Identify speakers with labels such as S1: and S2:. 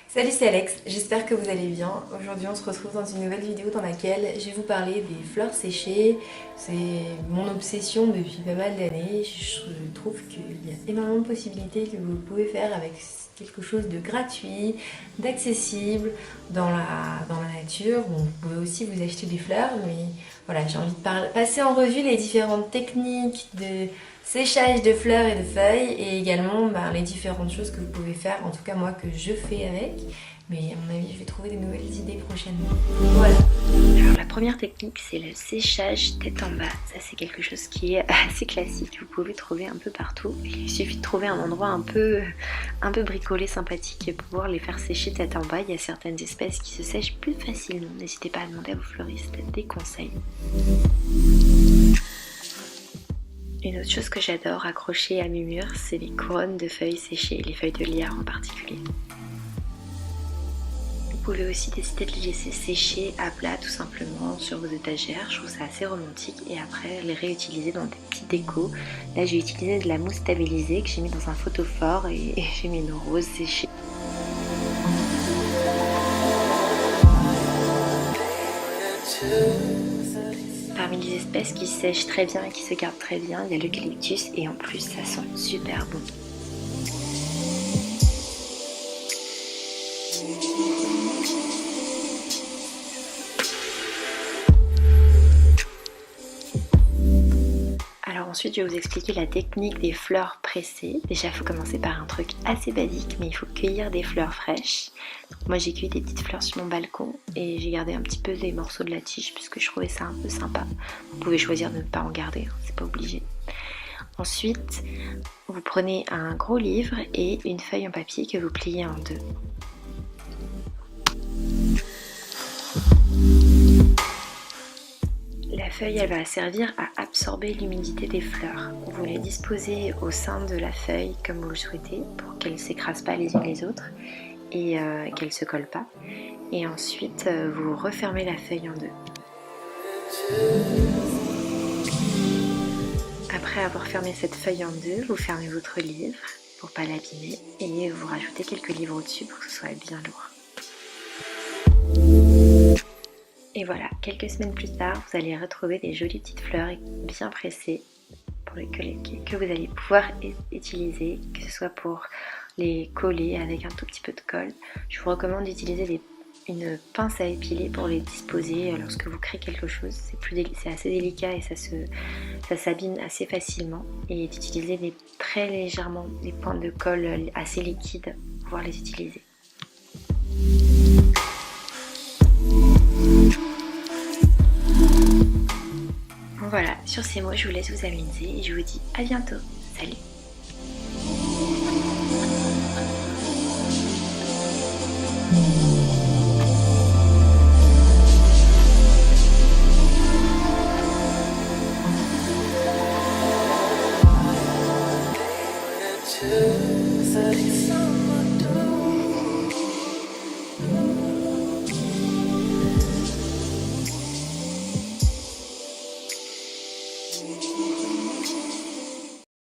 S1: Salut, c'est Alex, j'espère que vous allez bien. Aujourd'hui on se retrouve dans une nouvelle vidéo dans laquelle je vais vous parler des fleurs séchées. C'est mon obsession depuis pas mal d'années. Je trouve qu'il y a énormément de possibilités que vous pouvez faire avec quelque chose de gratuit, d'accessible dans la nature. Bon, vous pouvez aussi vous acheter des fleurs, mais voilà, j'ai envie de passer en revue les différentes techniques de séchage de fleurs et de feuilles et également les différentes choses que vous pouvez faire, en tout cas moi que je fais avec, mais à mon avis je vais trouver des nouvelles idées prochainement. Voilà.
S2: Alors la première technique c'est le séchage tête en bas. Ça c'est quelque chose qui est assez classique, vous pouvez trouver un peu partout. Il suffit de trouver un endroit un peu bricolé, sympathique pour pouvoir les faire sécher tête en bas. Il y a certaines espèces qui se sèchent plus facilement. N'hésitez pas à demander à vos fleuristes des conseils. Une autre chose que j'adore accrocher à mes murs, c'est les couronnes de feuilles séchées, les feuilles de liard en particulier. Vous pouvez aussi décider de les laisser sécher à plat tout simplement sur vos étagères, je trouve ça assez romantique, et après les réutiliser dans des petits décos. Là j'ai utilisé de la mousse stabilisée que j'ai mis dans un photophore et j'ai mis une rose séchée. Parmi les espèces qui sèchent très bien et qui se gardent très bien, il y a l'eucalyptus et en plus ça sent super bon. Alors ensuite je vais vous expliquer la technique des fleurs pressées. Déjà il faut commencer par un truc assez basique, mais il faut cueillir des fleurs fraîches. Donc, moi j'ai cueilli des petites fleurs sur mon balcon et j'ai gardé un petit peu des morceaux de la tige puisque je trouvais ça un peu sympa. Vous pouvez choisir de ne pas en garder, hein, c'est pas obligé. Ensuite vous prenez un gros livre et une feuille en papier que vous pliez en deux. La feuille elle va servir à absorber l'humidité des fleurs. Vous les disposez au sein de la feuille comme vous le souhaitez pour qu'elles ne s'écrasent pas les unes les autres et qu'elles ne se collent pas. Et ensuite vous refermez la feuille en deux. Après avoir fermé cette feuille en deux, vous fermez votre livre pour ne pas l'abîmer et vous rajoutez quelques livres au-dessus pour que ce soit bien lourd. Et voilà, quelques semaines plus tard, vous allez retrouver des jolies petites fleurs bien pressées que vous allez pouvoir utiliser, que ce soit pour les coller avec un tout petit peu de colle. Je vous recommande d'utiliser une pince à épiler pour les disposer lorsque vous créez quelque chose. C'est assez délicat et ça s'abîme assez facilement. Et d'utiliser très légèrement des pointes de colle assez liquides pour pouvoir les utiliser. Voilà, sur ces mots, je vous laisse vous amuser et je vous dis à bientôt. Salut! To 30 summer